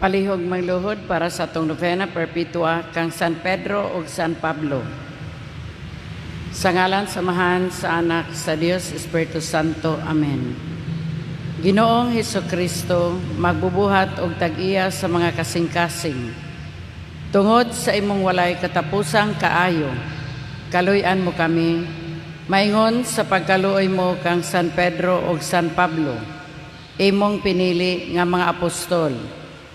Palihog magluhod para sa atong novena perpetua kang San Pedro ug San Pablo. Sa ngalan samahan sa Anak sa Dios Espiritu Santo. Amen. Ginoong Hesukristo, magbubuhat og tag-iya sa mga kasing-kasing. Tungod sa imong walay katapusang kaayo, kaluy-an mo kami, maingon sa pagkaluoy mo kang San Pedro ug San Pablo, imong pinili nga mga apostol,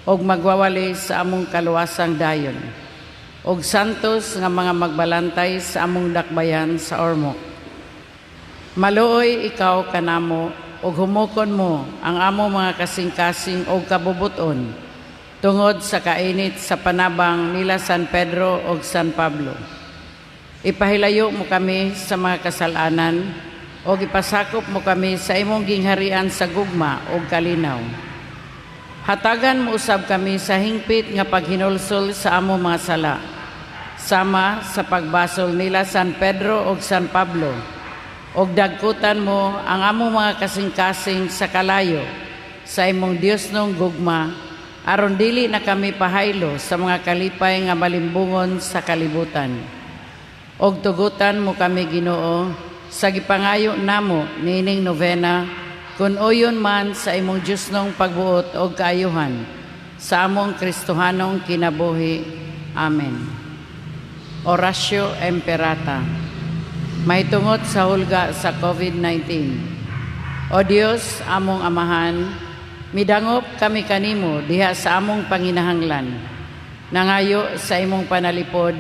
og magwawali sa among kaluwasang dayon, og santos nga mga magbalantay sa among dakbayan sa ormok. Maluoy ikaw kanamo, og humukon mo ang among mga kasing-kasing og kabubuton, tungod sa kainit sa panabang nila San Pedro ug San Pablo. Ipahilayo mo kami sa mga kasalanan, og ipasakop mo kami sa imong gingharian sa gugma ug kalinaw. Hatagan mo usab kami sa hingpit nga paghinulsol sa among mga sala, sama sa pagbasol nila San Pedro ug San Pablo, og dagkutan mo ang among mga kasing-kasing sa kalayo sa imong Diosnong gugma, aron dili na kami pahaylo sa mga kalipay nga malimbungon sa kalibutan. Og tugutan mo kami, Ginoo, sa gipangayo namo nining novena, kun uyon man sa imong Diosnong pagbuot o kaayuhan, sa among Kristohanong kinabuhi. Amen. Oratio Imperata. May tungot sa hulga sa COVID-19. O Dios, among Amahan, midangop kami kanimo diha sa among panginahanglan. Nangayo sa imong panalipod,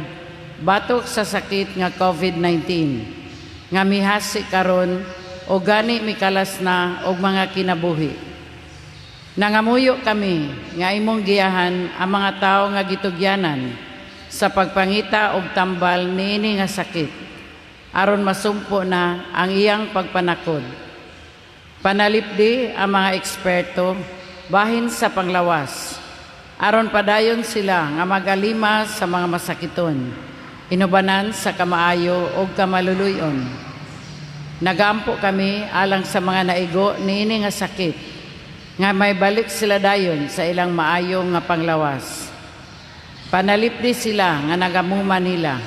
batok sa sakit nga COVID-19, nga mihasi karon o gani mikalas na og mga kinabuhi. Nangamuyo kami nga imong giyahan ang mga tao nga gitugyanan sa pagpangita og tambal niini nga sakit, aron masumpo na ang iyang pagpanakod. Panalipdi ang mga eksperto bahin sa panglawas, aron padayon sila nga magalima sa mga masakiton, inubanan sa kamaayo og kamaluluyon. Nagampo kami alang sa mga naigo niini nga sakit, nga may balik sila dayon sa ilang maayo nga panglawas. Panalipdi sila nga nagamuman nila.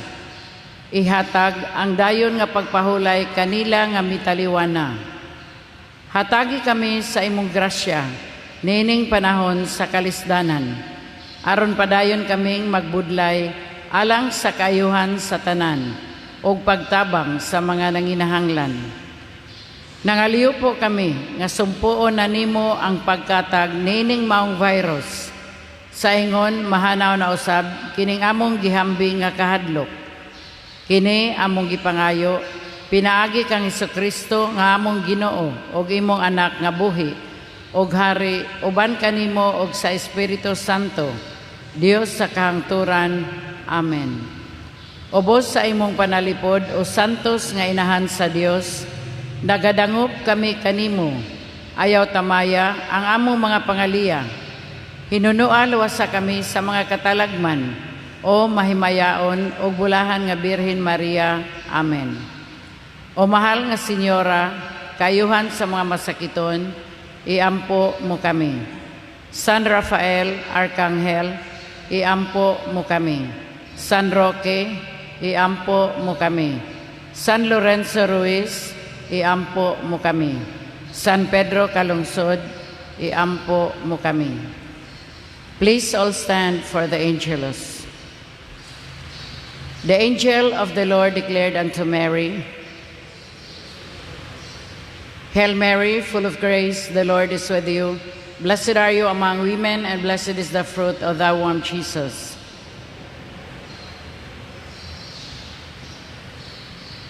Ihatag ang dayon nga pagpahulay kanila nga mitaliwana. Hatagi kami sa imong grasya nining panahon sa kalisdanan, aron padayon kaming magbudlay alang sa kaayuhan sa tanan o pagtabang sa mga nanginahanglan. Nangaliw po kami nga sumpuon na nimo ang pagkatag nining maong virus. Sa ingon mahanaw na usab kining among gihambing nga kahadlok. Kini among gipangayo, pinaagi kang Hesukristo nga among Ginoo og imong anak nga buhi og hari uban kanimo og sa Espiritu Santo, Dios sa kahangturan. Amen. Ubos sa imong panalipod o santos nga inahan sa Dios, nagadangop kami kanimo, ayaw tamaya ang among mga pangaliya. Hinunua luwasa kami sa mga katalagman o mahimayaon o bulahan nga Birhen Maria. Amen. O mahal nga Senyora, kayuhan sa mga masakiton, iampo mo kami. San Rafael, Arkanghel, iampo mo kami. San Roque, iampo mo kami. San Lorenzo Ruiz, iampo mo kami. San Pedro Calungsod, iampo mo kami. Please all stand for the Angelus. The angel of the Lord declared unto Mary, Hail Mary, full of grace, the Lord is with you. Blessed are you among women, and blessed is the fruit of thy womb, Jesus.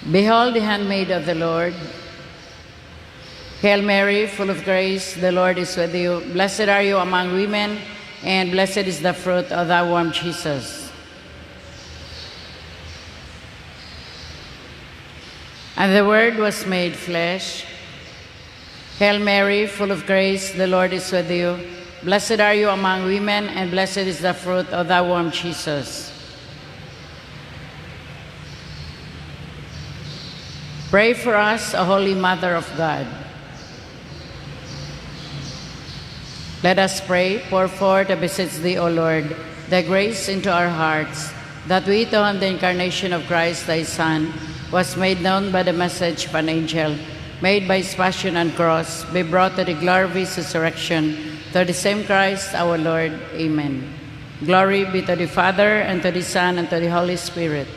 Behold the handmaid of the Lord. Hail Mary, full of grace, the Lord is with you. Blessed are you among women, and blessed is the fruit of thy womb, Jesus. And the Word was made flesh. Hail Mary, full of grace, the Lord is with you. Blessed are you among women, and blessed is the fruit of thy womb, Jesus. Pray for us, O Holy Mother of God. Let us pray. Pour forth, I beseech thee, O Lord, thy grace into our hearts, that we, to whom the incarnation of Christ, thy Son, was made known by the message of an angel, made by his passion and cross, be brought to the glory of his resurrection, through the same Christ our Lord. Amen. Glory be to the Father, and to the Son, and to the Holy Spirit.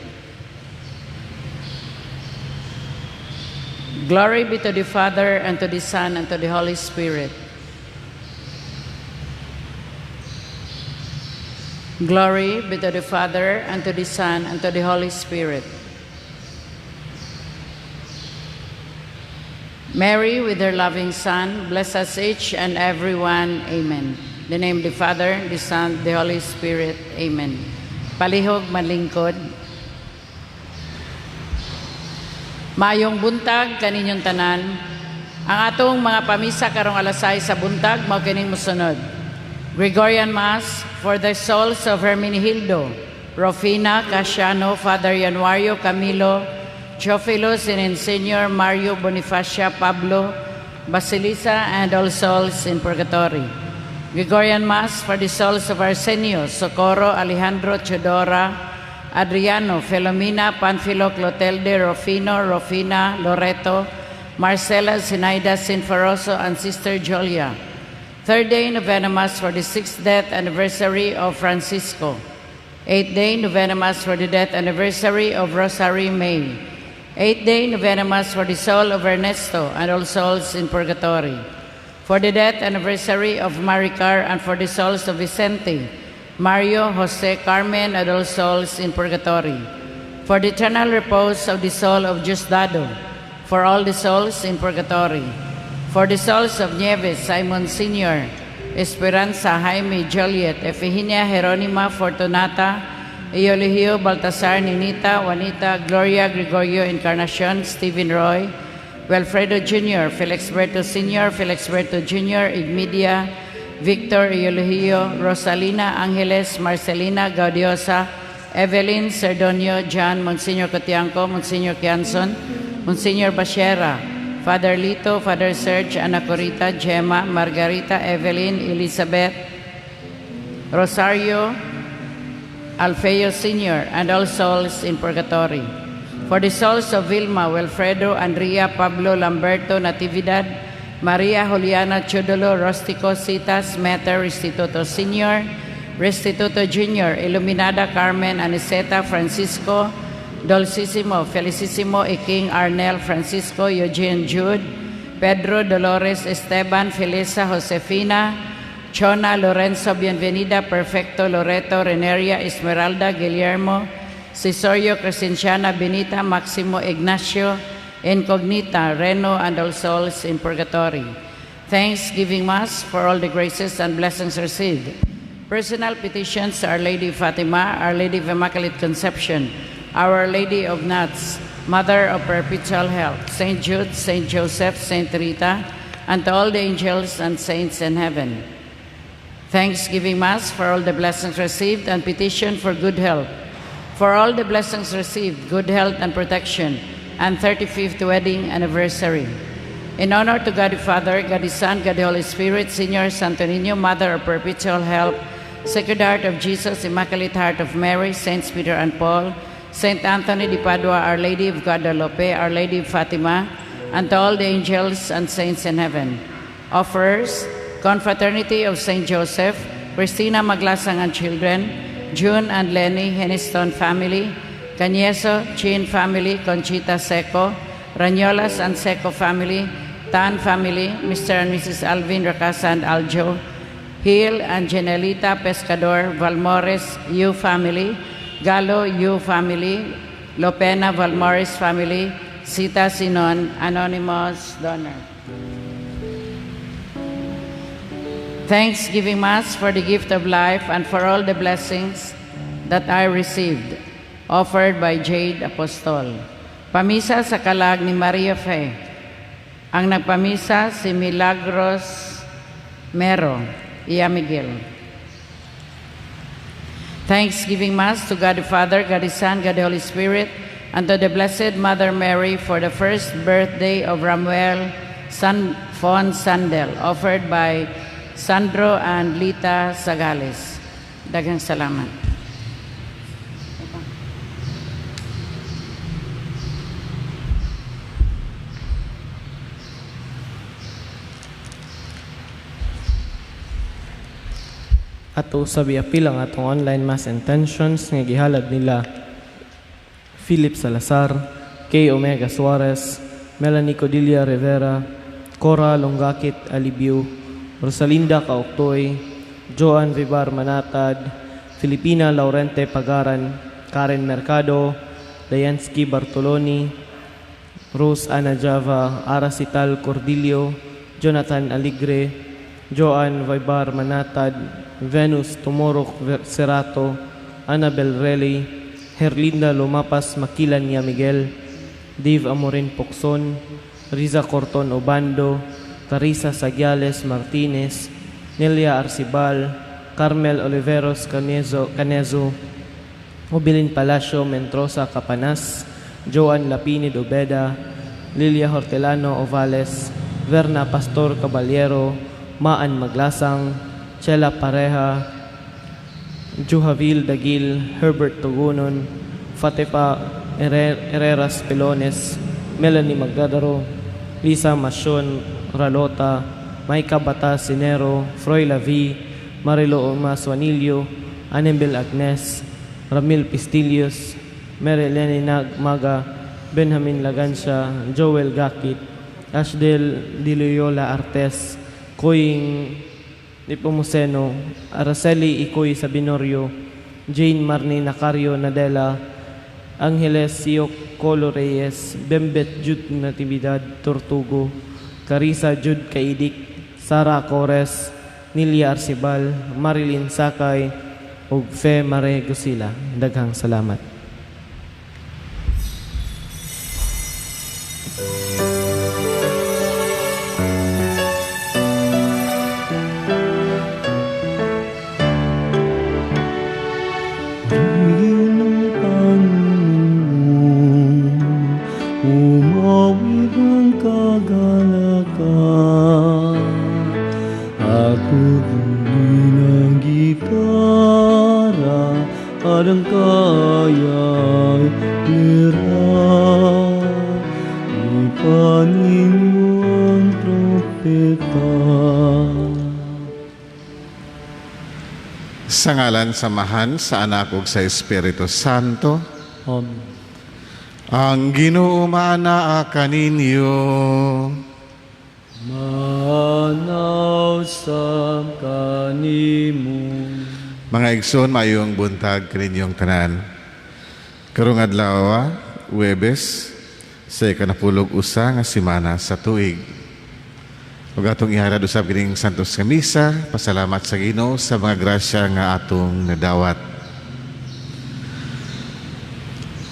Glory be to the Father, and to the Son, and to the Holy Spirit. Glory be to the Father, and to the Son, and to the Holy Spirit. Mary, with her loving Son, bless us each and every one. Amen. In the name of the Father, the Son, the Holy Spirit. Amen. Palihog malingkod. Mayong buntag kaninyong tanan. Ang atong mga pamisa karong alasay sa buntag mao kining mosunod. Gregorian Mass for the souls of Hermenegildo, Rufina, Casiano, Father Januario Camilo, Teofilos and Senior Mario Bonifacia Pablo, Basilisa, and all souls in purgatory. Gregorian Mass for the souls of Arsenio, Socorro, Alejandro, Chodora, Adriano, Filomena, Panfilo, Clotelde, Rufino, Rufina, Loreto, Marcela, Zinaida, Sinforoso, and Sister Julia. Third day Novena Mass for the 6th death anniversary of Francisco. 8th day Novena Mass for the death anniversary of Rosary May. 8th day Novena Mass for the soul of Ernesto and all souls in purgatory. For the death anniversary of Maricar and for the souls of Vicente, Mario, Jose, Carmen, and all souls in purgatory. For the eternal repose of the soul of Diosdado, for all the souls in purgatory. For the souls of Nieves, Simon Sr., Esperanza, Jaime, Juliet, Efigenia, Jeronima, Fortunata, Eulogio, Baltasar, Ninita, Juanita, Gloria, Gregorio, Encarnacion, Stephen Roy, Wilfredo Jr., Felixberto Sr., Felixberto Jr., Igmedia, Victor, Eulogio, Rosalina, Angeles, Marcelina, Gaudiosa, Evelyn, Serdonio, John, Monsignor Cotianco, Monsignor Kianson, Monsignor Bashera, Father Lito, Father Serge, Ana Corita, Gemma, Margarita, Evelyn, Elizabeth, Rosario, Alfeo Sr., and all souls in purgatory. For the souls of Vilma, Wilfredo, Andrea, Pablo, Lamberto, Natividad, Maria, Juliana, Chodolo, Rostico, Citas, Meter, Restituto Sr., Restituto Jr., Iluminada, Carmen, Aniseta, Francisco, Dulcissimo, Felicissimo, King Arnel, Francisco, Eugene, Jude, Pedro, Dolores, Esteban, Felisa, Josefina, Chona, Lorenzo, Bienvenida, Perfecto, Loreto, Reneria, Esmeralda, Guillermo, Cesario, Crescenciana, Benita, Maximo, Ignacio, Incognita, Reno, and all souls in purgatory. Thanksgiving Mass for all the graces and blessings received. Personal petitions to Our Lady of Fatima, Our Lady of Immaculate Conception, Our Lady of Nuts, Mother of Perpetual Help, St. Jude, St. Joseph, St. Rita, and to all the angels and saints in heaven. Thanksgiving Mass for all the blessings received and petition for good health. For all the blessings received, good health and protection, and 35th wedding anniversary. In honor to God the Father, God the Son, God the Holy Spirit, Senior Santo Niño, Mother of Perpetual Help, Sacred Heart of Jesus, Immaculate Heart of Mary, Saints Peter and Paul, Saint Anthony de Padua, Our Lady of Guadalupe, Our Lady of Fatima, and to all the angels and saints in heaven. Offers, Confraternity of Saint Joseph, Christina Maglasang and children, June and Lenny Heniston family, Cañeso, Chin family, Conchita Seco, Rañolas and Seco family, Tan family, Mr. and Mrs. Alvin Racasa and Aljo, Hill and Janelita Pescador, Valmores, Yu family, Galo, Yu family, Lopena, Valmores family, Sita Sinon, anonymous donor. Thanksgiving Mass for the gift of life and for all the blessings that I received, offered by Jade Apostol. Pamisa sa kalag ni Maria Fe. Ang nagpamisa si Milagros Mero, Iya Miguel. Thanksgiving Mass to God the Father, God the Son, God the Holy Spirit, and to the Blessed Mother Mary for the first birthday of Ramuel Fon Sandel, offered by Sandro and Lita Sagales. Daghang salamat. Ato sa biapil ang atong online mass intentions nga gihalad nila Philip Salazar, Kay Omega Suarez, Melanie Codilla Rivera, Cora Longakit Alibio, Rosalinda Kaoktoy, Joan Vivar Manatad, Filipina Laurente Pagaran, Karen Mercado, Dayansky Bartoloni, Rose Ana Java, Arasital Cordillo, Jonathan Aligre, Joan Vivar Manatad, Venus Tumorok Serato, Annabel Relly, Herlinda Lumapas Maquilanya Miguel, Dave Amorin Pocson, Riza Corton Obando, Carissa Sagiales Martinez, Nelia Arcibal, Carmel Oliveros Canezo, Obilin Palacio Mentrosa Capanas, Joan Lapinid Obeda, Lilia Hortelano Ovales, Verna Pastor Caballero, Maan Maglasang, Chela Pareja, Juhavil Dagil, Herbert Tugunon, Fatepa Herreras Pelones, Melanie Magdadaro, Lisa Masyon Ralota, Maika Bata Sinero, Froy Lavi, Marilo Maswanilio, Annabel Agnes, Ramil Pistilios, Mary Lenny Maga, Benjamin Lagansya, Joel Gakit, Ashdel Diloyola Artes, Koying Nipomuceno, Araceli Ikoy Sabinorio, Jane Marni Nacario Nadela, Angeles Siok Colo Reyes, Bembet Jud Natividad Tortugo, Carissa Jud Kaidik, Sara Cores, Nilia Arcibal, Marilyn Sakay, ug Fe Mare Gusila. Daghang salamat. Sa ngalan samahan sa Anak ug sa Espiritu Santo. Amen. Ang Ginoo manaa kaninyo. Manaw sa kanimo. Mga igsoon, mayong buntag kaninyong tanan. Karong adlaw, Huwebes, sa ikanapulog usa nga semana sa tuig. Ug atong iharad usab kining Santos nga Misa, pasalamat sa Ginoo sa mga grasya nga atong nadawat.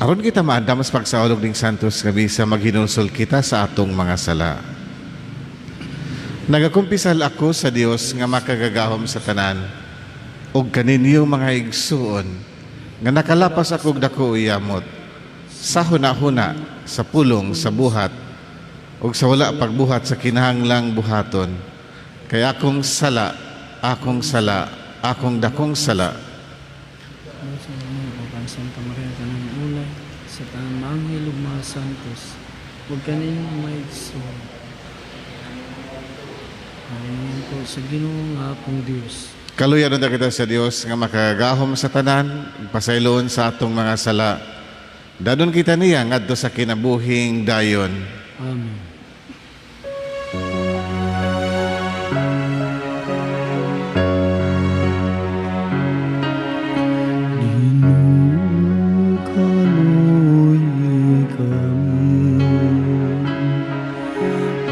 Aron kita maandam sa pagsaulog ning Santos nga Misa, maghinulsol kita sa atong mga sala. Nagakumpisal ako sa Dios nga makagagahom sa tanan, ug kaninyo mga igsuon nga nakalapas ako dako iyamot sa hunahuna, sa pulong, sa buhat, ug sa wala pagbuhat sa kinahanglang buhaton, kay akong sala, akong dakong sala. Santa Maria kanang ulay, sa tanang manghil ug mga santos, ug kaninyo may igsoon. Ayon ko sa Ginoo nga akong Dios. Kaluyan na kita sa Dios nga makagahom sa tanan, pasayloon sa atong mga sala. Dadon kita niya ngadto sa kinabuhing dayon. Amen.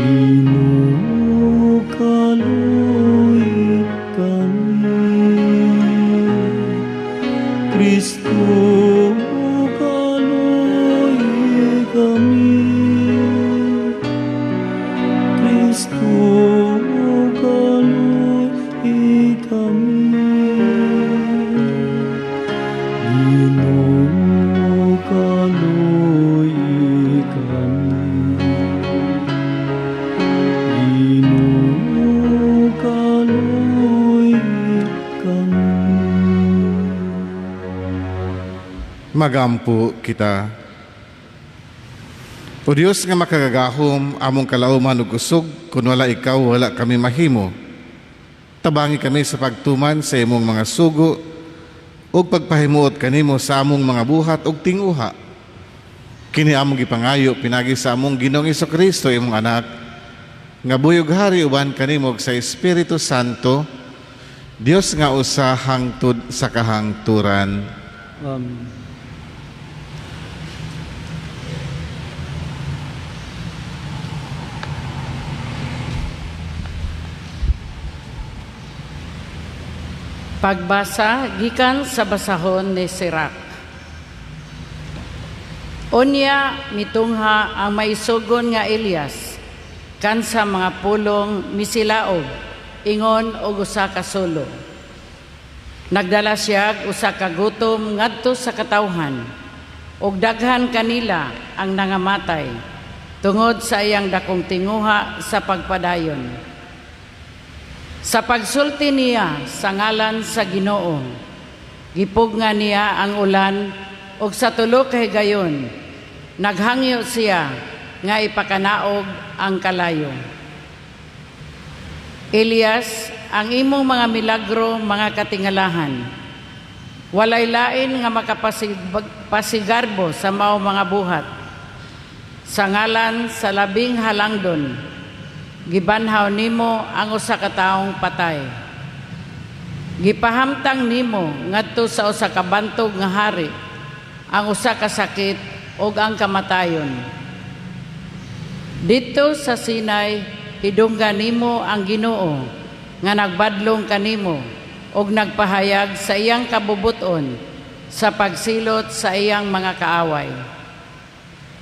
Ginoo, Magampo kita. O Dios nga makagagahom, among kalauman ug kusog, kun wala ikaw, wala kami mahimo. Tabangi kami sa pagtuman sa imong mga sugo, ug pagpahimuot kanimo sa among mga buhat ug tinguha. Kini among gipangayo pinagi sa among Ginoong Hesukristo imong anak, nga buyog hari uban kanimo sa Espiritu Santo, Dios nga usa hangtod sa kahangturan. Amen. Pagbasa gikan sa basahon ni Sirach. Unya mitungha ang maisugon nga Elias kan sa mga pulong misilaog ingon og usa ka sulo. Nagdala siya usa ka gutom ngadto sa katawhan ug daghan kanila ang nangamatay tungod sa iyang dakong tinguha sa pagpadayon. Sa pagsulti niya sa ngalan sa Ginoo, gipugna niya ang ulan ug sa tulo ka higayon naghangyo siya nga ipakanaog ang kalayo. Elias, ang imong mga milagro, mga katingalahan, walay lain nga makapasigarbo sa mao mga buhat. Sa ngalan sa labing halangdon, gibanhaw nimo ang usa ka taong patay. Gipahamtang nimo ngadto sa usa ka bantog nga hari ang usa ka sakit ug ang kamatayon. Dito sa Sinai hidunggan nimo ang Ginoo nga nagbadlong kanimo ug nagpahayag sa iyang kabubuton sa pagsilot sa iyang mga kaaway.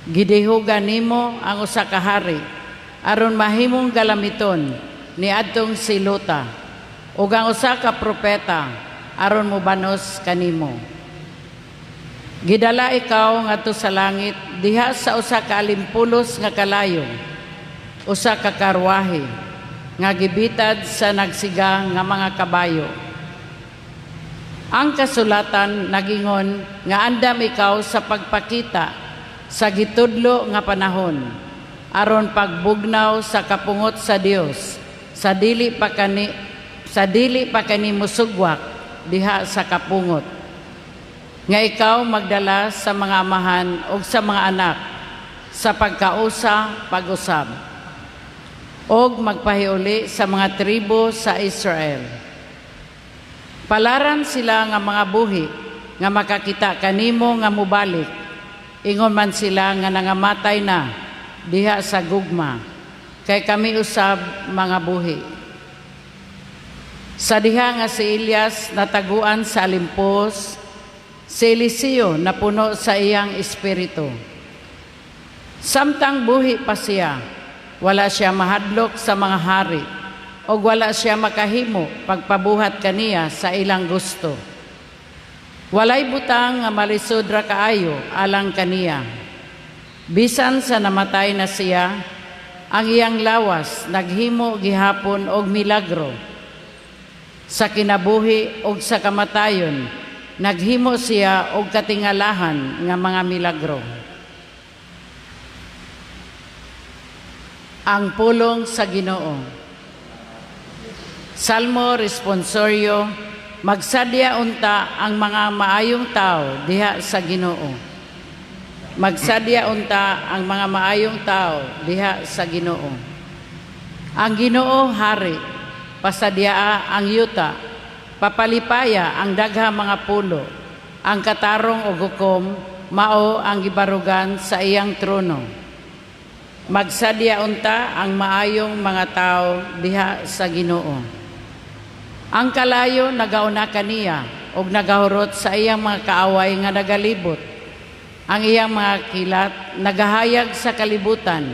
Gidihugan nimo ang usa ka hari aron mahimong galamiton ni adtong siluta ug ang usa ka propeta aron mobanos kanimo. Gidala ikaw ngadto sa langit diha sa usa ka alimpulos nga kalayo, usa ka karwahe nga gibitad sa nagsiga nga mga kabayo. Ang kasulatan nagingon nga andam ikaw sa pagpakita sa gitudlo nga panahon aron pagbugnaw sa kapungot sa Dios sa dili pa kani musugwak diha sa kapungot, nga ikaw magdala sa mga amahan ug sa mga anak sa pagkausa pag-usab ug magpahiuli sa mga tribo sa Israel. Palaran sila nga mga buhi nga makakita kanimo nga mubalik, ingon man sila nga nangamatay na diha sa gugma, kay kami usab mga buhi. Sa diha nga si Elias nataguan sa alimpos, si Eliseo na puno sa iyang espiritu. Samtang buhi pa siya, wala siya mahadlok sa mga hari, o wala siya makahimo pagpabuhat kaniya sa ilang gusto. Walay butang nga malisod ra kaayo alang kaniya. Bisan sa namatay na siya, ang iyang lawas naghimo gihapon og milagro. Sa kinabuhi og sa kamatayon, naghimo siya og katingalahan nga mga milagro. Ang pulong sa Ginoo. Salmo responsorio, magsadya unta ang mga maayong tao diha sa Ginoo. Magsadya unta ang mga maayong tao diha sa Ginoo. Ang Ginoo hari, pasadyaa ang yuta, papalipaya ang dagha mga pulo, ang katarong o gukom, mao ang gibarugan sa iyang trono. Magsadya unta ang maayong mga tao diha sa Ginoo. Ang kalayo nagauna kaniya ug nagahurot sa iyang mga kaaway nga nagalibot. Ang iyang mga kilat nagahayag sa kalibutan.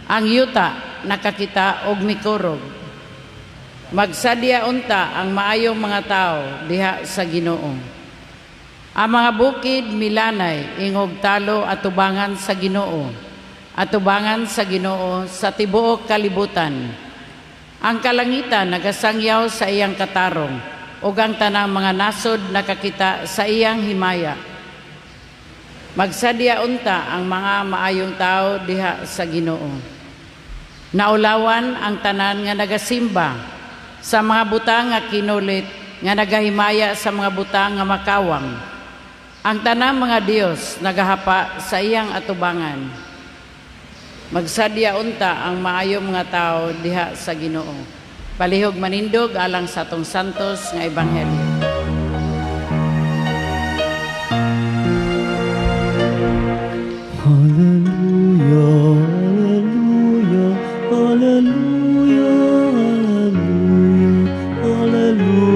Ang yuta nakakita og mikurog. Magsadya unta ang maayong mga tao diha sa Ginoo. Ang mga bukid milanay ingog talo atubangan sa Ginoo. Atubangan sa Ginoo sa tibuok kalibutan. Ang kalangitan nagasangyaw sa iyang katarong ug ang tanang mga nasod nakakita sa iyang himaya. Magsadya unta ang mga maayong tao diha sa Ginoo. Naulawan ang tanan nga nagasimba sa mga butang nga kinulit nga nagahimaya sa mga butang nga makawang. Ang tanang mga Dios nagahapa sa iyang atubangan. Magsadya unta ang maayong mga tao diha sa Ginoo. Palihog manindog alang sa atong santos nga ebanghelyo. Hallelujah, hallelujah, hallelujah, hallelujah.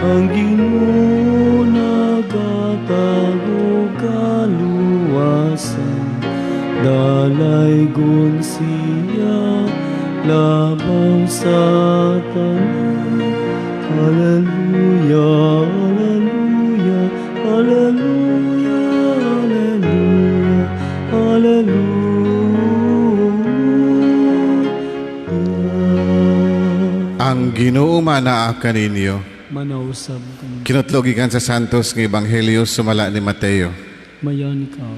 Ang Ginoo nagatago kaluwasan, dalaygon siya labang sa tanan. Hallelujah, hallelujah, hallelujah, hallelujah, hallelujah. Ang Ginoo manaa kaninyo. Manausab kami, Kinutlogikan sa santos nga ebanghelyo sumala ni Mateo. mayan ikaw.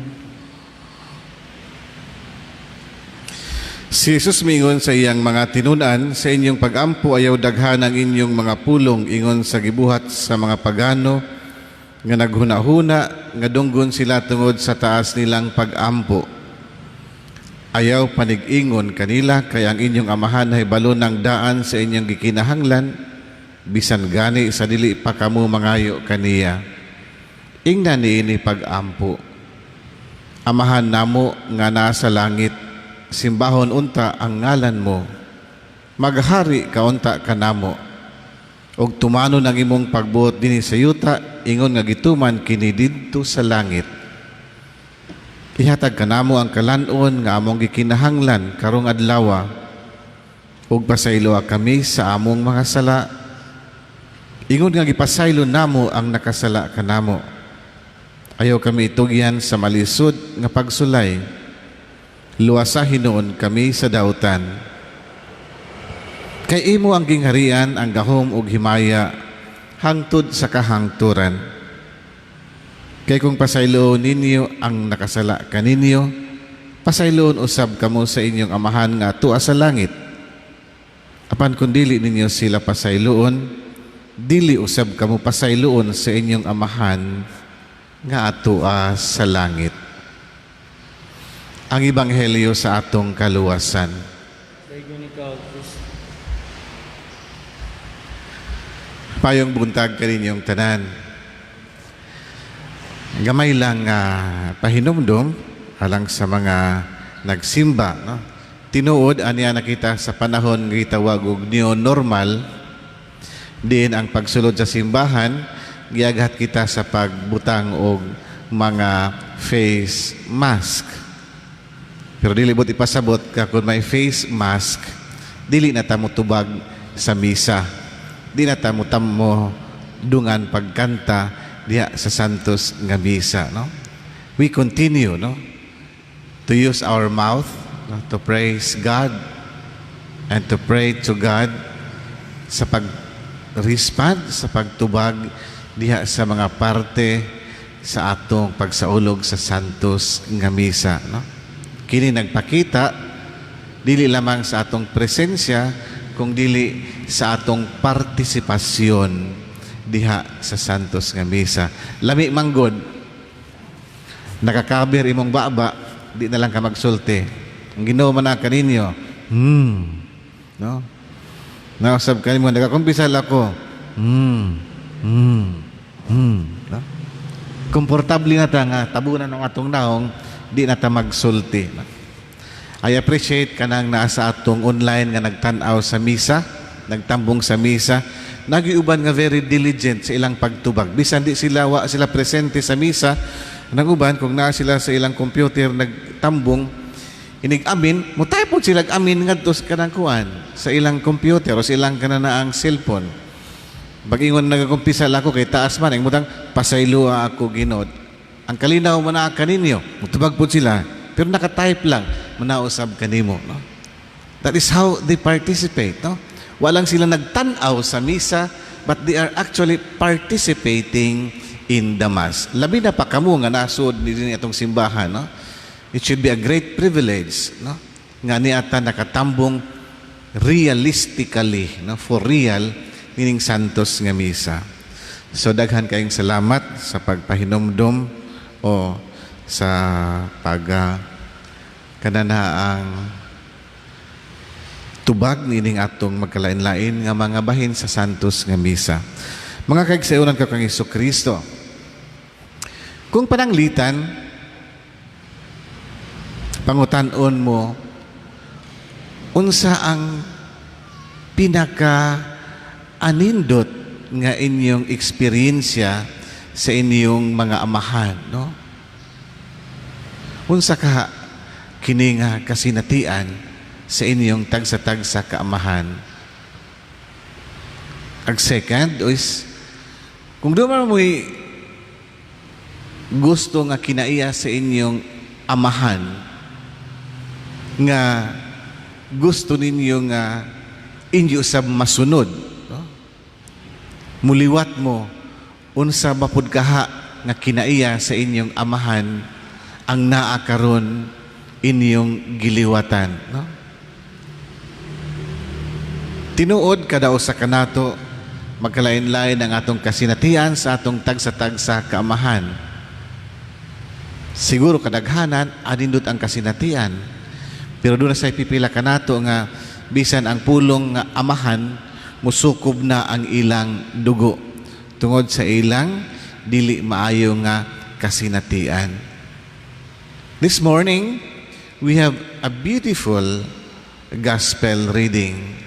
Si Jesus mingon sa iyang mga tinunan, sa inyong pagampo ayaw daghan ang inyong mga pulong ingon sa gibuhat sa mga pagano nga naghuna-huna nga dunggon sila tungod sa taas nilang pagampo. Ayaw panig-ingon kanila kay ang inyong amahan ay balo ng daan sa inyong gikinahanglan bisan gani sa dili pa kamo mangayo kaniya. Ingnan niini pagampo. Amahan namo nga nasa langit, simbahon unta ang ngalan mo. Maghari ka unta kanamo. Og tumano ng imong pagbuot dinhi sa yuta, ingon nga gituman kini didto sa langit. Ihatag kanamo ang kalanon nga among gikinahanglan karong adlaw. Ug pasayloa kami sa among mga sala. Ingon nga gipasaylo namo ang nakasala kanamo. Ayaw kami itugyan sa malisod nga pagsulay. Luwasahin noon kami sa dautan. Kay imo ang gingharian, ang gahom ug himaya, hangtod sa kahangturan. Kay kung pasayloon ninyo ang nakasala kaninyo, pasayloon usab kamo sa inyong amahan nga tua sa langit. Apan kung dili ninyo sila pasayloon, dili usab kamo pasayloon sa inyong amahan nga atua sa langit. Ang ebanghelyo sa atong kaluwasan. Daygon ikaw, Kristo. Payong buntag kaninyong tanan. Gamay lang pahinumdum alang sa mga nagsimba. No? Tinuod, aniya nakita sa panahon nga gitawag og new normal, diin ang pagsulod sa simbahan, giaghat kita sa pagbutang og mga face mask. Pero dili bot ipasabot ka kung may face mask, dili na tamo tubag sa misa. Di na tamo dungan pagkanta diha sa santos nga misa, no? We continue, no, to use our mouth, no, to praise God and to pray to God sa pag-respond, sa pagtubag diha sa mga parte sa atong pagsaulog sa santos nga misa, no? Kini nagpakita dili lamang sa atong presensya kung dili sa atong partisipasyon diha sa santos nga misa. Lami manggod nakakabir imong baba, di na lang ka magsulti. Ang Ginoo man kaninyo, no? Nausab kanimo nagakumpisal ako. No? Komportable na ta nga tabunan ng atong naong, di na ta magsulti. I appreciate kanang nasa atong online nga nagtan-aw sa misa, nagtambong sa misa, nagiuban nga very diligent sa ilang pagtubag. Bisan di sila wa sila presente sa misa, naguban kung naa sila sa ilang computer nagtambong, inig-amin, mutay po sila amin ngadto sa kanang kuan sa ilang computer o sa ilang kananaang cellphone. Pag-ingon nagakumpisal ako kay taas man, ang mutang pasaylo ako Ginoo. Ang kalinaw mo na kaninyo, mutubag po sila, pero nakatype lang, manausab kanimo. No? That is how they participate. No? Walang sila nagtanaw sa misa, but they are actually participating in the Mass. Labi na pa kamo nga nasud din itong simbahan, no? It should be a great privilege, no? Nga ni ata nakatambong realistically, no? For real, meaning santos nga misa. So daghan kayong salamat sa pagpahinomdom o sa kananaang tubag nining atong magkalain-lain nga mga bahin sa santos nga misa. Mga kaigsuonan ka kang Jesucristo, kung pananglitan, pangutan-on mo, unsa ang pinaka-anindot nga inyong eksperyensya sa inyong mga amahan, no? Unsa ka kini nga kasinatian sa inyong tagsa-tagsa kaamahan? Ag second is, kung duman mo'y gusto nga kinaiya sa inyong amahan, nga gusto ninyo nga inyo sa masunod, no? Muliwat mo, unsa bapud kaha nga kinaiya sa inyong amahan ang naa karon inyong giliwatan, no? Tinuod kada usa kanato magkalain-lain ang atong kasinatian sa atong tagsa-tagsa kaamahan. Siguro kadaghanan anindot ang kasinatian, pero doon na sa ipipila kanato nga bisan ang pulong nga amahan musukob na ang ilang dugo tungod sa ilang dili maayo nga kasinatian. This morning we have a beautiful gospel reading.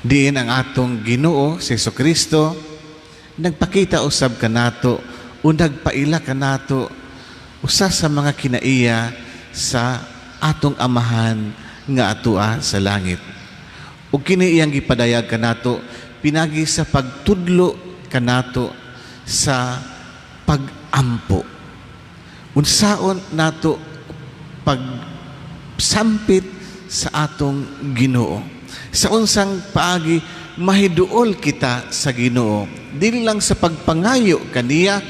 Diin ang atong Ginoo si Jesucristo nagpakita usab kanato o nagpaila kanato usa sa mga kinaiya sa atong amahan nga atua sa langit. Ug kini iyang gipadayag kanato pinagi sa pagtudlo kanato sa pag-ampo. Unsaon nato pagsampit sa atong Ginoo. Sa unsang paagi mahiduol kita sa Ginoo. Dili lang sa pagpangayo kaniya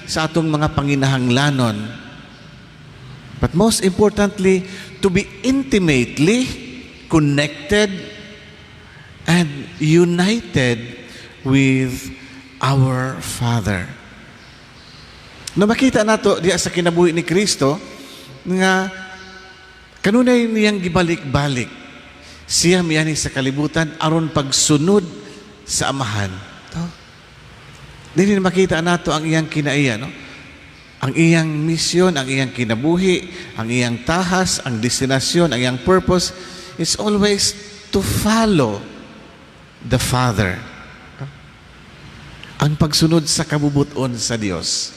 sa atong mga panginahanglanon, but most importantly, to be intimately connected and united with our Father. Na makita nato diya sa kinabuhi ni Kristo nga kanunay niyang gibalik-balik siya miyani sa kalibutan aron pagsunod sa amahan. Dili makita nato ang iyang kinaiya, no? Ang iyang misyon, ang iyang kinabuhi, ang iyang tahas, ang destinasyon, ang iyang purpose is always to follow the Father. Ang pagsunod sa kabubuton sa Dios.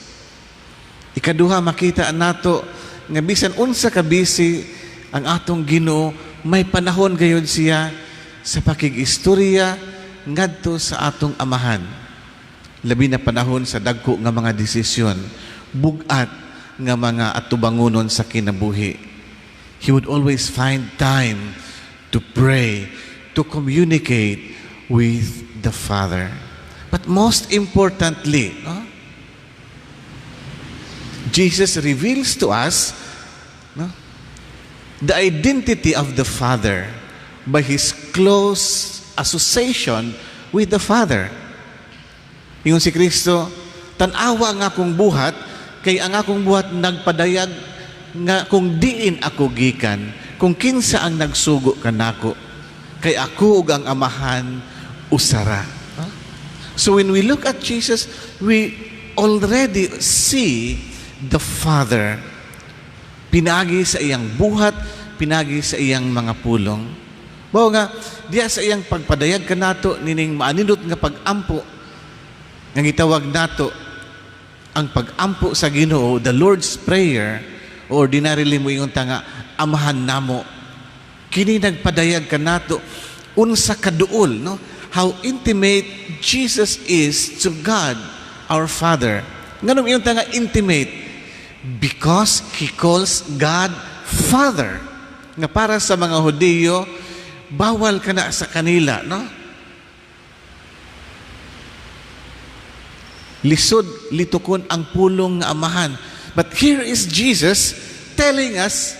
Ikaduha, makita nato nga bisan unsa ka busy ang atong Ginoo, may panahon gayon siya sa pakig-istorya ngadto sa atong amahan. Labi na panahon sa dagko nga mga desisyon, bugat nga mga atubangonon sa kinabuhi. He would always find time to pray, to communicate with the Father. But most importantly, no? Jesus reveals to us, no, the identity of the Father by His close association with the Father. Ingon si Kristo, tanawa nga akong buhat, kay ang akong buhat nagpadayag nga kung diin ako gikan, kung kinsa ang nagsugo kanako, kay ako ug ang amahan usara. So when we look at Jesus, we already see the Father. Pinagi sa iyang buhat, pinagi sa iyang mga pulong. Bao nga, diya sa iyang pagpadayag kanato nining maanindot nga pag-ampo nga gitawag nato ang pag-ampo sa Ginoo, the Lord's Prayer, o ordinarily mo ingon ta nga amahan namo. Kini nagpadayag kanato unsa kaduol, no? How intimate Jesus is to God, our Father. Nganong ingon ta nga intimate? Because He calls God Father. Nga para sa mga Hudiyo, bawal ka na sa kanila, no? lisod, litukon ang pulong nga amahan. But here is Jesus telling us,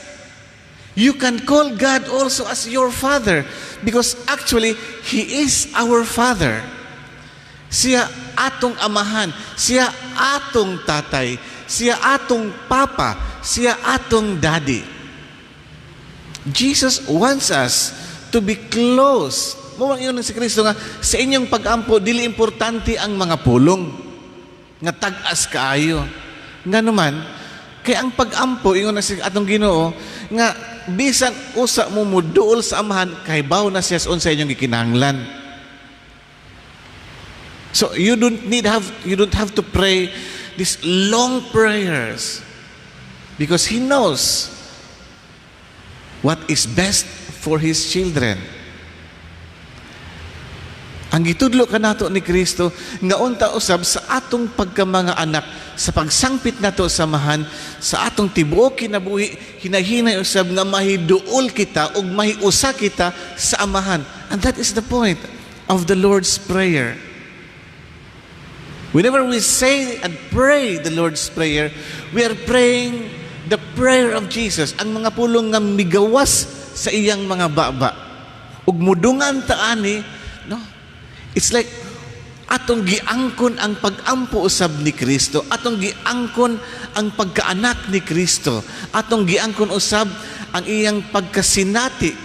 you can call God also as your Father because actually, He is our Father. Siya atong amahan, siya atong tatay, siya atong papa, siya atong daddy. Jesus wants us to be close. Mawang yun si Kristo nga, sa inyong pag-ampo, dili importante ang mga pulong nga tag-as kaayo. Nga naman, kaya ang pag-ampo, yun na si atong Ginoo, nga bisan usa mo muduol sa amahan, kay baw na siya sa inyong gikinahanglan. So you don't have to pray these long prayers because He knows what is best for His children. Ang gitudlo kanato ni Kristo nga unta usab sa atong pagkamanga anak, sa pagsangpit nato sa amahan, sa atong tibuok kinabuhi, hinahinay usab nga mahiduol kita ug mahiusa kita sa amahan. And that is the point of the Lord's Prayer. Whenever we say and pray the Lord's Prayer, we are praying the prayer of Jesus, ang mga pulong nga migawas sa iyang mga baba. Ug mudungan taani, no? It's like atong giangkon ang pag-ampo usab ni Kristo, atong giangkon ang pagkaanak ni Kristo, atong giangkon usab ang iyang pagkasinati,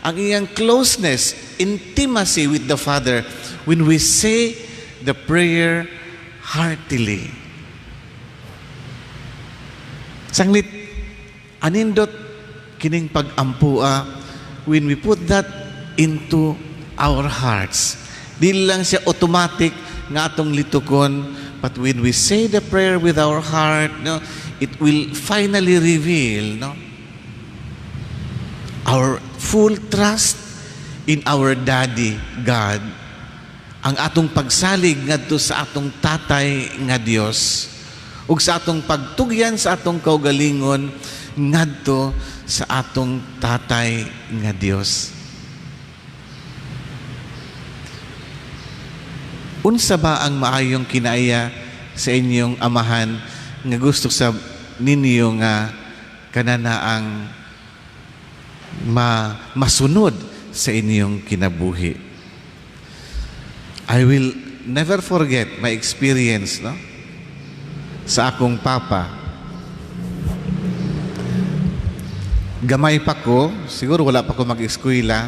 ang iyang closeness, intimacy with the Father when we say the prayer heartily. Sanglit, anindot kining pag-ampua when we put that into our hearts. Di lang siya automatic nga atong litukon, but when we say the prayer with our heart, no, it will finally reveal, no, our full trust in our Daddy, God, ang atong pagsalig ngadto sa atong tatay nga Dios ug sa atong pagtugyan sa atong kaugalingon ngadto sa atong tatay nga Dios. Unsa ba ang maayong kinaiya sa inyong amahan nga gusto sa ninyo nga kanana ang masunod sa inyong kinabuhi? I will never forget my experience, no, sa akong papa. Gamay pa ko, siguro wala pa ko mag-eskwela.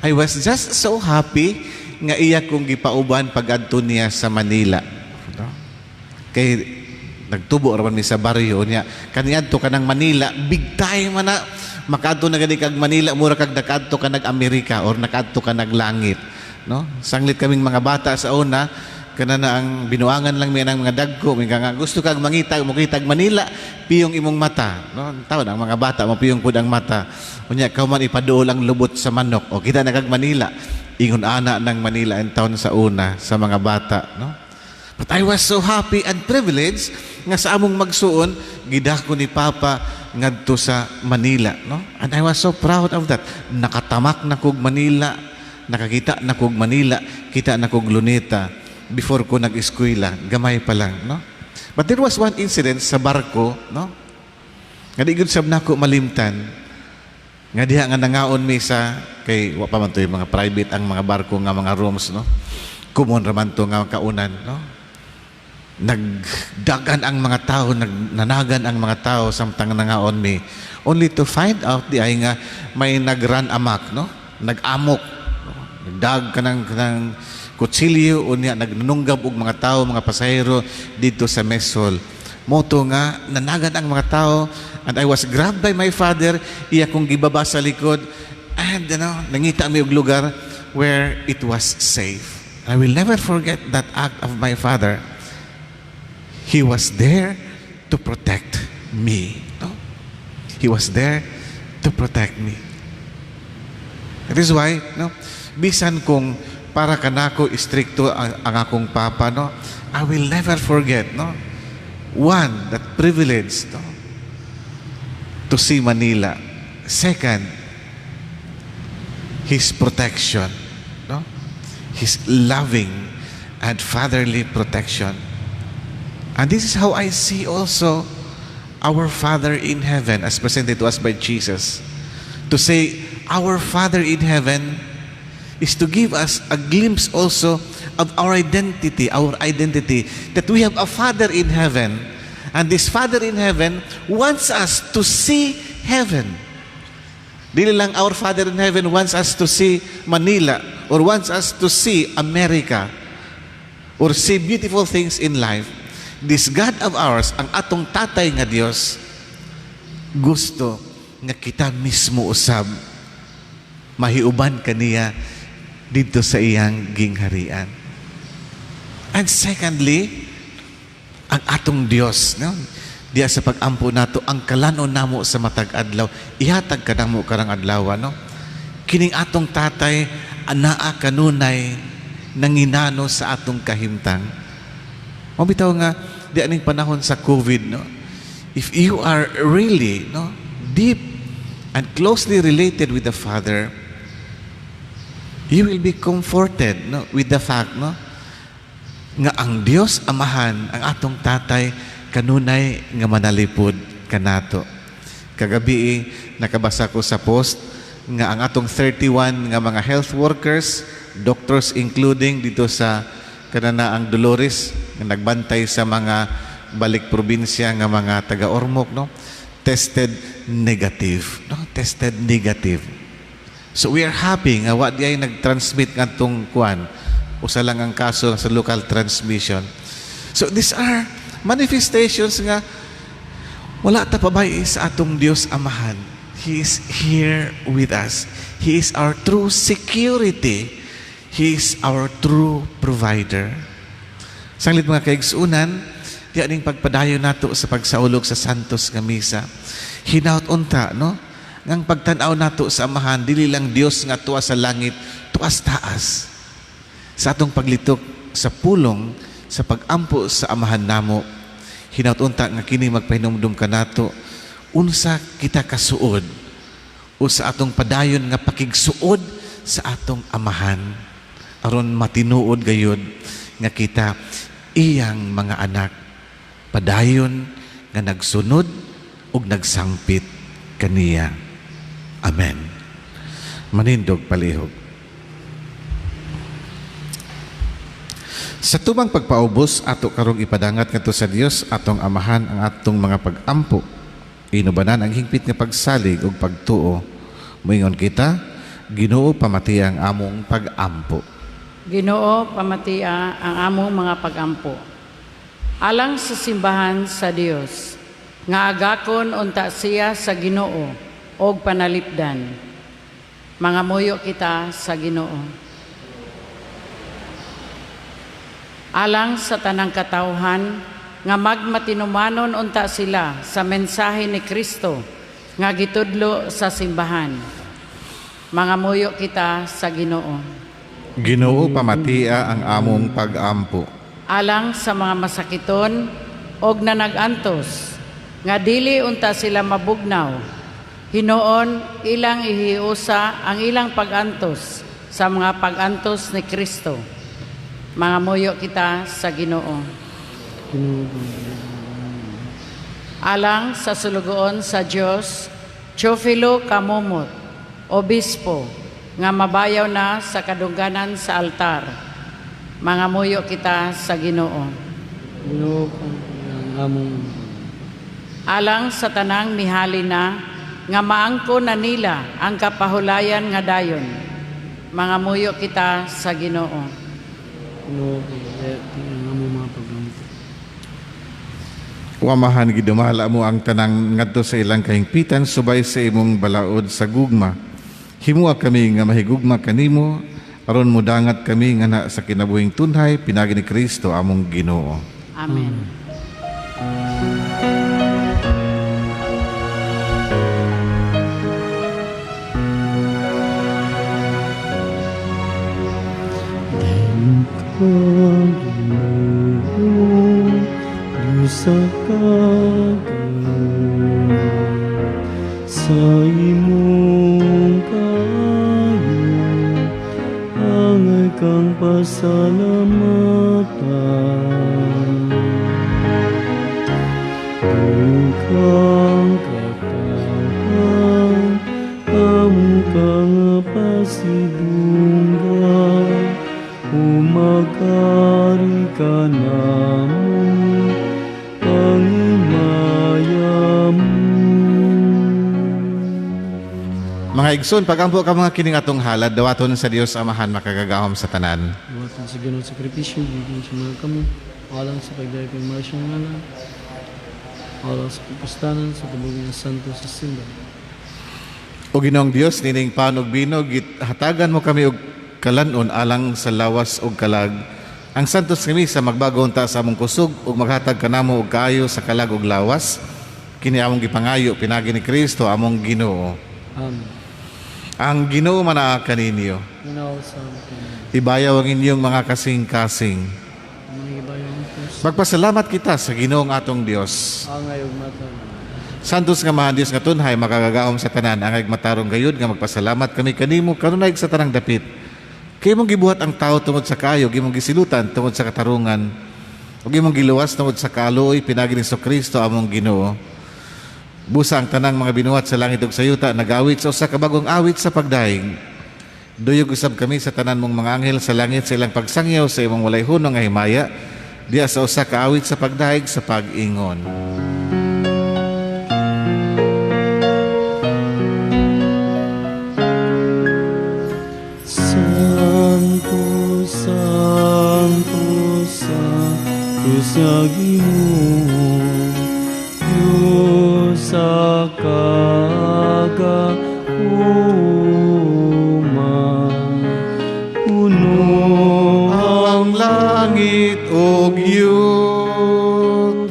I was just so happy nga iya kong gipauban pag-adto niya sa Manila. No? Kay nagtubo raman mi sa baryo niya. Kaniadto ka ng Manila, big time man na. Makadto na gani kag Manila, mura kag nakadto ka nag-Amerika or nakadto ka naglangit. No? Sanglit kaming mga bata sa una, kana na ang binuangan lang mi ng mga dagko, mi nga gusto kag mangitag mo kitag Manila, piyong imong mata, no? Tawon ang mga bata mo piyong pud ang mata. Unya kaw man ipaduol ang lubot sa manok, o kita na kag Manila. Ingon ana ng Manila en taon sa una sa mga bata, no? But I was so happy and privileged nga sa among magsuon gidako ni Papa ngadto sa Manila, no? And I was so proud of that. Nakatamak na kog Manila, nakakita na kog Manila, kita na kog Luneta before ko nag-eskwela, gamay pa lang, no? But there was one incident sa barko, no? Nga di gud sab nako malimtan. Nga diha nga nangaon mi sa kay wa pa man to yung mga private ang mga barko nga mga rooms, no? Common raman to nga kaunan, no? Nagdagan ang mga tao, nagnanagan ang mga tao samtang nangaon mi, only to find out di ay nga may nagran amak, no? Nag-amok, no? Nagdag ka ng kutsilyo o niya nagnununggab og mga tao, mga pasahero dito sa Mesol. Moto nga nanagan ang mga tao, and I was grabbed by my father, iya kong gibaba sa likod, and nangita mi og lugar where it was safe. I will never forget that act of my father. He was there to protect me. No? He was there to protect me. That is why, no, bisan kung para kanako istrikto ang akong papa, no, I will never forget, no, one, that privilege, no, to see Manila. Second, his protection, no, his loving and fatherly protection. And this is how I see also our Father in heaven as presented to us by Jesus. To say, our Father in heaven is to give us a glimpse also of our identity, that we have a Father in heaven, and this Father in heaven wants us to see heaven. Dili lang our Father in heaven wants us to see Manila or wants us to see America or see beautiful things in life. This God of ours, ang atong tatay nga Dios, gusto nga kita mismo usab mahiuban kaniya dito sa iyang gingharian. And secondly, ang atong Dios, no? Diya sa pag-ampo nato, ang kalanon namo sa matag adlaw, ihatag kanamo karang adlaw, no? Kining atong tatay, anaa kanunay nanginano sa atong kahimtang. Mabitaw nga, di aning panahon sa COVID, no? If you are really, no, deep and closely related with the Father, you will be comforted, no, with the fact, no, nga ang Dios Amahan, ang atong tatay, kanunay nga manalipod kanato. Kagabi nakabasa ko sa post nga ang atong 31 nga mga health workers, doctors including dito sa kananaang Dolores nga nagbantay sa mga balik probinsya nga mga taga-Ormoc, no, tested negative, no, tested negative. So we are happy nga wa di ay nag-transmit ngadtong kuan, usa lang ang kaso sa local transmission. So these are manifestations nga wala ta pabay sa atong Dios Amahan. He is here with us. He is our true security. He is our true provider. Sanglit mga kaigsunan, di aning pagpadayon nato sa pagsaulog sa santos nga misa. Hinaut unta, no? Ngang pagtan-aw nato sa Amahan, dili lang Dios nga tuwa sa langit, tuwas taas. Sa atong paglitok sa pulong, sa pag-ampo sa Amahan namo, hinaut-unta nga kini magpahinumdum kanato, unsa kita kasuod o sa atong padayon nga pakigsuod sa atong Amahan, aron matinuod gayud nga kita iyang mga anak, padayon nga nagsunod ug nagsangpit kaniya. Amen. Manindog palihog. Sa tubang pagpaubos, ato karong ipadangat ngadto sa Dios atong Amahan ang atong mga pag-ampo. Inubanan ang hingpit nga pagsalig ug pagtuo. Moingon kita, Ginoo pamatia ang among pag-ampo. Ginoo pamatia ang among mga pag-ampo. Alang sa simbahan sa Dios, nga agakon unta siya sa Ginoo og panalipdan. Mga muyo kita sa Ginoo. Alang sa tanang katawhan, nga magmatinumanon unta sila sa mensahe ni Kristo, nga gitudlo sa simbahan. Mga muyo kita sa Ginoo. Ginoo pamatia ang among pag-ampo. Alang sa mga masakiton og nanag-antos, nga dili unta sila mabugnaw, hinuon ilang ihiusa ang ilang pag-antos sa mga pag-antos ni Kristo. Mga muyo kita sa Ginoo. Alang sa sulugoon sa Dios, Teofilo Kamumot, obispo, nga mabayaw na sa kadungganan sa altar. Mga muyo kita sa Ginoo. Ginoo ang among Alang sa tanang mihali na, nga maangko na nila ang kapahulayan nga dayon. Mga muyo kita sa Ginoo. Ginoo ang among mga pag-ampo. Amahan, gidumala mo ang tanang ngadto sa ilang kahingpitan subay sa imong balaod sa gugma. Himua kami nga mahigugma kanimo aron mudangat kami nga na sa kinabuhing tunhay pinagi ni Kristo among Ginoo. Amen. Sa kagat sa imong kayo angay kang pasalamatan. kang katawan, amo kang pasidunggan, umagari ka namon, pangimayam. Mga igsoon, pagampo ka mga kining atong halad, dawaton sa Dios Amahan makagagahom sa tanan. Buwatan sa ganun sakripisyo, bigyan sa mga kamo, alang sa pagdaya kay Marsyang Ngala, alang sa pagpustanan sa tabugin ng Santo sa simbahan. O Ginoong Dios, nining panog binog, hatagan mo kami og kalanon alang sa lawas og kalag. Ang santos kami sa magbagong ta sa among kusog ug maghatag kanamo og kaayo sa kalag ug lawas. Kini among gipangayo pinagi ni Kristo among Ginoo. Amen. Ang Ginoo manaa kaninyo. Minaw sa akin, Ibayaw ang inyong mga kasing-kasing. mga ibayo ang Diyos, Magpasalamat kita sa Ginoong atong Dios. angay ug mata. Santos nga mahal Dios nga tunhay makagagahom sa tanan angay matarong gayud nga magpasalamat kami kanimo kanunay sa tanang dapit. Kay mong gibuhat ang tao tungod sa kayo, gimong gisilutan tungod sa katarungan, ug gimong giluwas tungod sa kaluoy pinagi ni Kristo among Ginoo. Busa ang tanang mga binuhat sa langit ug sa yuta nagawit sa usa ka bagong awit sa pagdaig. Duyog usab kami sa tanan mong mga anghel sa langit sa ilang pagsangyaw sa imong walay hunong nga himaya diya sa usa ka awit sa pagdaig sa pag-ingon. Santo, Santo, Santo sa Ginoo, Diyos sa kagahooman, puno Ang langit ug yuta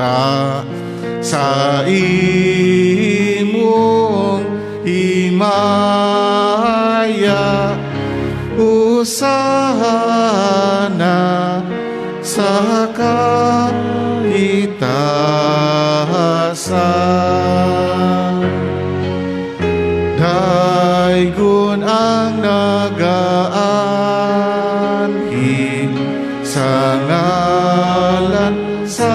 sa imong himaya usahana sa kahitasan. Daygon ang nagaanhin sa ngalan sa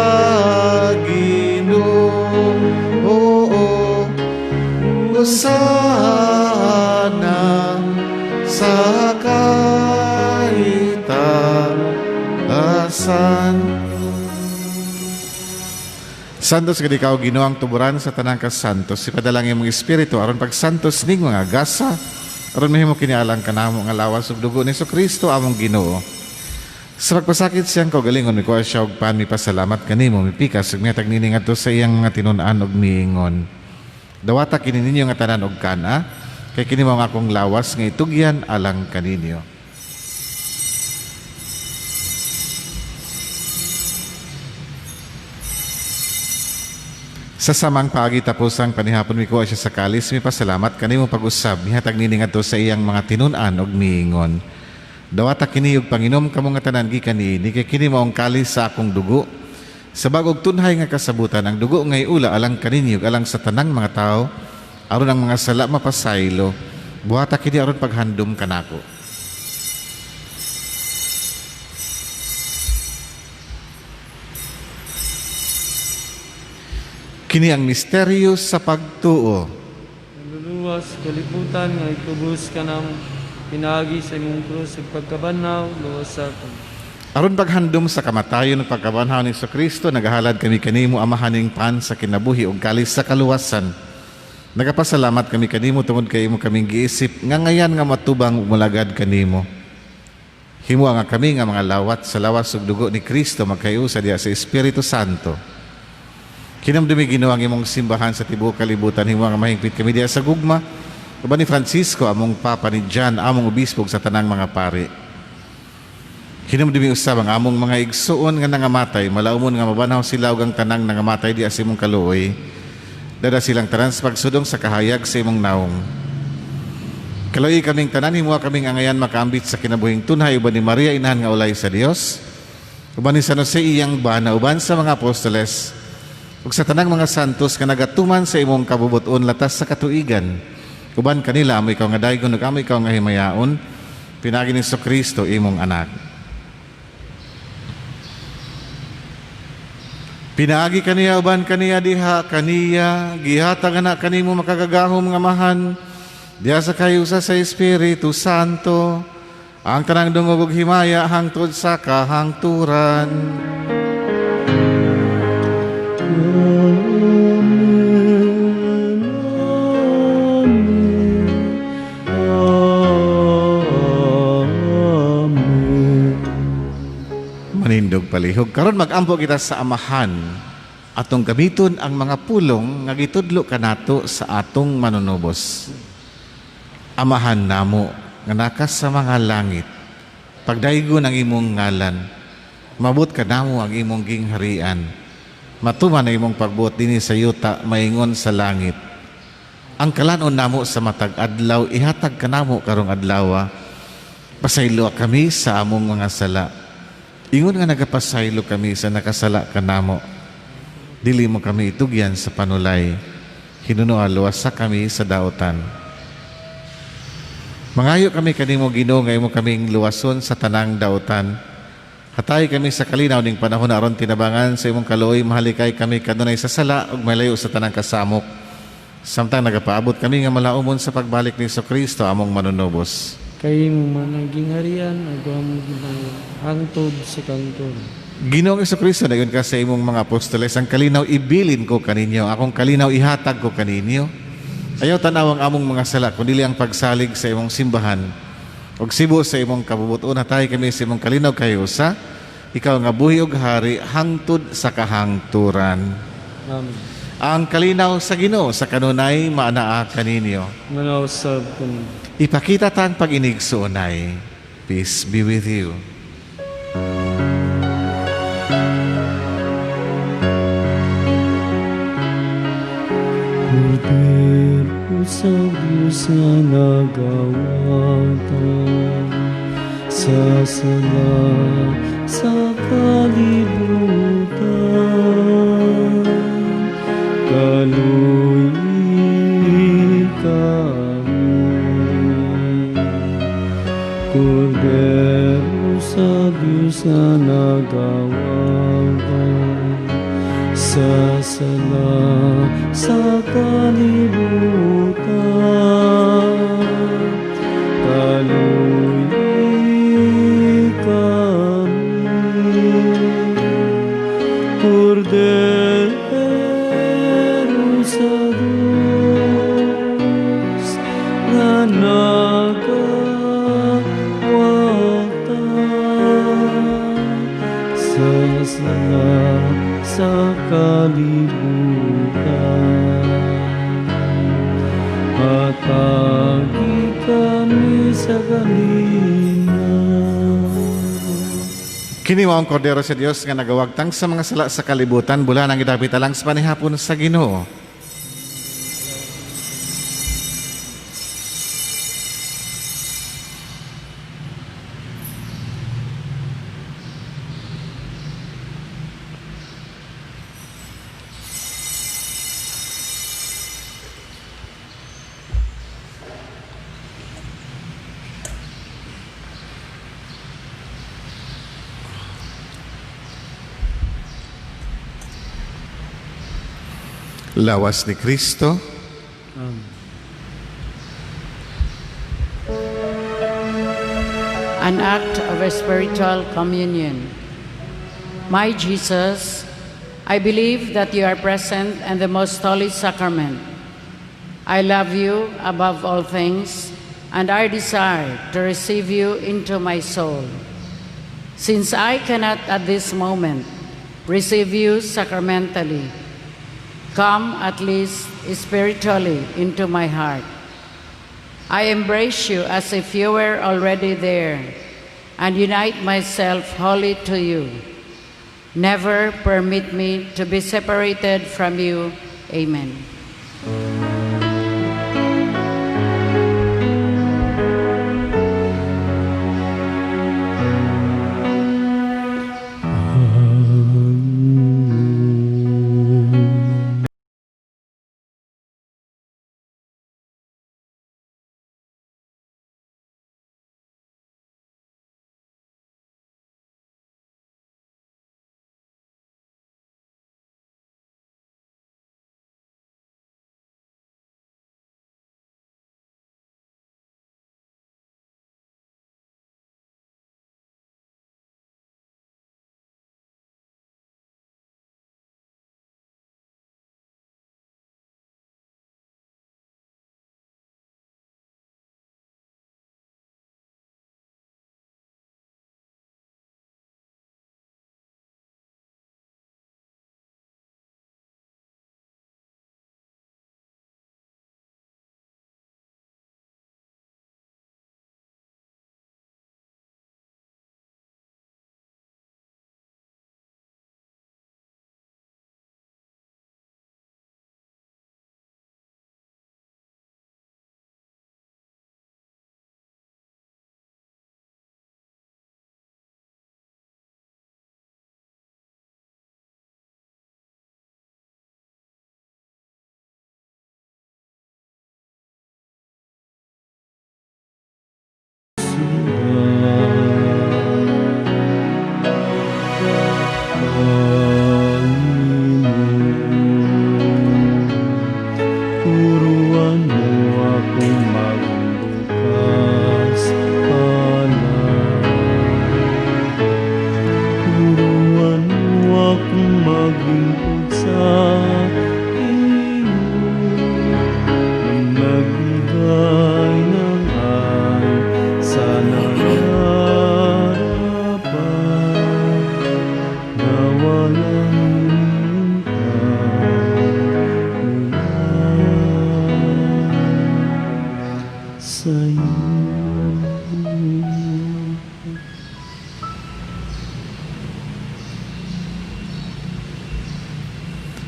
Ginoo. Hosana sa kahitasan. Santos gid ikaw Ginoo ang tuburan sa tanang kasantos, ipadala ang imong espiritu aron pagsantos ning mga gasa, aron mahimo kini alang kanamo nga lawas ug dugo ni Kristo among Ginoo. Sa pagpasakit siyang kaugalingon mikuha siya og pan mipasalamat kanimo mipikas ug mihatag nini ngadto sa iyang mga tinun-an ug miingon. Dawata kini ninyo nga tanan og kana, kay kini mao nga akong lawas nga itugyan alang kaninyo. Sa samang paagi tapos ang panihapon mikuha siya sa kalis, mipasalamat kanimo pag-usab, mihatag nini ngadto sa iyang mga tinun-an ug miingon. Dawata kini og panginom kamo nga tanan gikan niini, kay kini mao ang kalis sa akong dugo. Sa bagog tunhay nga kasabutan, ang dugo ngay ula alang kaninyo ug alang sa tanang mga tao, aron ang mga sala mapasaylo. Buhata kini aron paghandom kanako. Kini ang misteryo sa pagtuo. Naluluwas kalibutan nga itubos ka ng pinagi sa imong krus ug pagkabanaw luwas sa aton. Aron paghandom sa kamatayon ug pagkabanhaw ni Kristo, nagahalad kami kanimo amahaning pan sa kinabuhi ug kalis sa kaluwasan. Nagapasalamat kami kanimo tungod kay imo kaming giisip nga ngayan nga matubang ug mulagad kanimo. Himo nga kami nga mga lawat sa lawas ug dugo ni Kristo magkayusa diha sa Espiritu Santo. Kinamdumi Ginoo ang imong simbahan sa tibuok kalibutan, himo nga mahingpit kami diha sa gugma. Uban ni Francisco among papa, ni John among obispo sa tanang mga pari. Kinamdumi usab ang among mga igsuon nga nangamatay, malaumon nga mabanhaw sila ug ang tanang nangamatay diha sa imong kaluoy. Dada silang tanan sa pagsudong sa kahayag sa imong naong. Kaluoy kaming tanan, himo kaming angayan makaambit sa kinabuhing tunhay uban ni Maria inahan nga ulay sa Dios. Uban ni San Jose iyang bana, uban sa mga apostoles, ug sa tanang mga santos nga nagatuman sa imong kabubuton latas sa katuigan. Uban kanila amo ikaw nga daygon ug amo ikaw nga himayaon, pinagi ni Kristo imong anak. Pinaagi kaniya uban kaniya diha kaniya gihatag na kanimo makagagahom nga mahan diha sa kayusa sa Espiritu Santo ang tanang dungog ug himaya hangtod sa kahangturan. Manindog palihog karon magampo kita sa amahan atong gamiton ang mga pulong nga gitudlo kanato sa atong manunubos. Amahan namo nga nakas sa mga langit, pagdaygon ang imong ngalan, mabut ka namo ang imong gingharian, matuman ang imong pagbuot dinhi sa yuta maingon sa langit. Ang kalanon namo sa matag adlaw ihatag kanamo karong adlaw. Pasaylo kami sa among mga sala. Ingon nga nagapasaylo kami sa nakasala kanamo. Dili mo kami itugyan sa panulay. Hinuno luwasa kami sa daotan. Mangayo kami kanimo Ginoo nga imo kaming luwason sa tanang daotan. Hatay kami sa kalinaw ning panahon aron tinabangan sa imong kaluoy mahalikay kami kanunay sa sala ug malayo sa tanang kasamok. Samtang nagapaabot kami nga malaumon sa pagbalik ni Kristo among manunubos. Kay mo man ang gingharian ug among Ginoo hangtod sa kanton. Ginoong Kristo dayon ka sa imong mga apostoles ang kalinaw ibilin ko kaninyo, akong kalinaw ihatag ko kaninyo. Ayaw tanaw ang among mga sala kundi ang pagsalig sa imong simbahan. Og sibo sa imong kabubuton hatay kami sa imong kalinaw kayusa, ikaw nga buhi ug hari hangtod sa kahangturan. Amen. Ang kalinaw sa Ginoo sa kanunay maanaa kaninyo. Manausab kun Ipakita tang pag-inigsoonay. Peace be with you. Kordero sa Diyos nga nagawatan sa sala sa kalibutan, kaluy kami. Kordero sa Diyos nga nagawatan sa sala sa kalibutan, kaluy kami. Kordero sa Diyos nga nagawatan sa sala sa kalibutan, patagi kami sa kalinaw. Kini mao ang kordero sa Dios nga nagawagtang sa mga sala sa kalibutan bulan ang idapit alang sa panihapon sa Ginoo. Lawas ni Kristo. An act of a spiritual communion. My Jesus, I believe that you are present in the most holy sacrament. I love you above all things, and I desire to receive you into my soul. Since I cannot at this moment receive you sacramentally, come at least spiritually into my heart. I embrace you as if you were already there and unite myself wholly to you. Never permit me to be separated from you. Amen. sa iyo.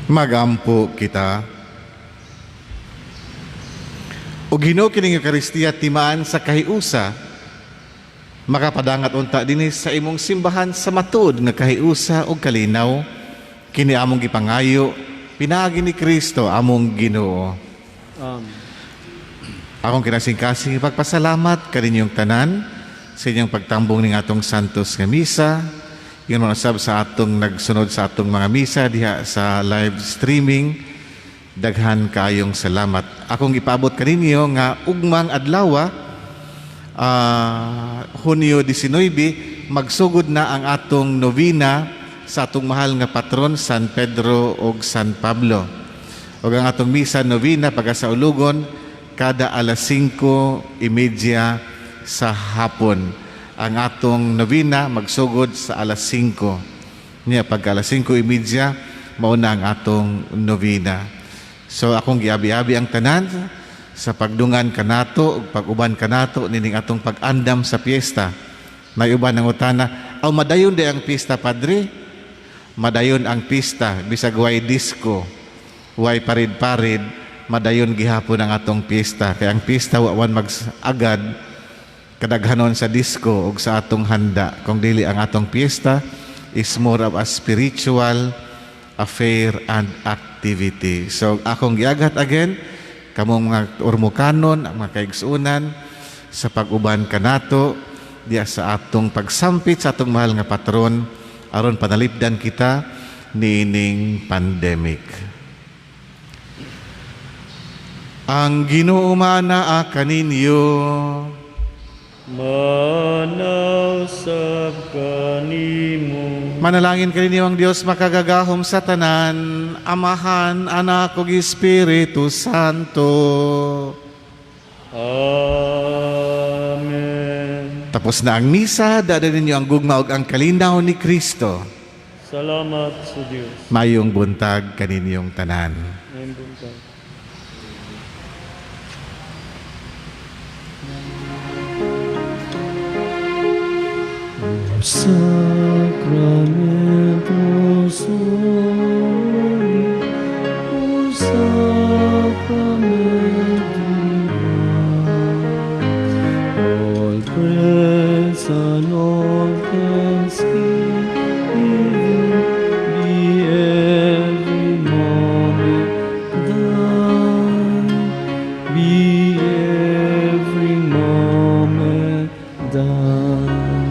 Magampo kita. O Ginoo kining Eucharistia timaan sa kahiusa, makapadangat unta dinhi sa imong simbahan sa matuod nga kahiusa ug kalinaw, kini among gipangayo, pinaagi ni Kristo among Ginoo. Akong kinasingkasing ipagpasalamat kaninyong tanan sa inyong pagtambong ning atong santos nga misa. Yung mga sab sa atong nagsunod sa atong mga misa diha sa live streaming, daghan kayong salamat. Akong ipaabot kaninyo nga ugmang adlaw, Hunyo 19, magsugod na ang atong novena sa atong mahal nga patron San Pedro ug San Pablo. Ug ang atong misa novena pagasaulugon kada alas 5:30 sa hapon. Ang atong novena magsugod sa alas 5. Niya pag alas 5:30 mauna ang atong novena. So akong giabi-abi ang tanan sa pagdungan kanato ug pag-uban kanato nining atong pag-andam sa piyesta. May uban ang utana, aw madayon di ang piyesta, Padre. Madayon ang piyesta, bisag way disco, way parid-parid, madayon gihapon ang atong piyesta. Kaya ang piyesta wawan mag-agad kadaghanon sa disco ug sa atong handa. Kung dili ang atong piyesta is more of a spiritual affair and activity. So akong giagat again kamong mga Ormokanon, ang mga kaigsunan sa pag-uban kanato diya sa atong pagsampit sa atong mahal nga patron aron panalipdan kita nining pandemic. Ang Ginoo mana kaninyo. Manaw sab kanimo. Manalangin kaninyo ang Dios makagagahom sa tanan, Amahan, Anak ug Espiritu Santo. Amen. Tapos na ang misa, dadalhin ninyo ang gugma ug ang kalinaw ni Kristo. Salamat sa Dios. Mayong buntag kaninyong tanan. Amen. Buntag. Sacramentos Soli, o Sacramento, all praise and all thanksgiving be every moment thine, be every moment thine.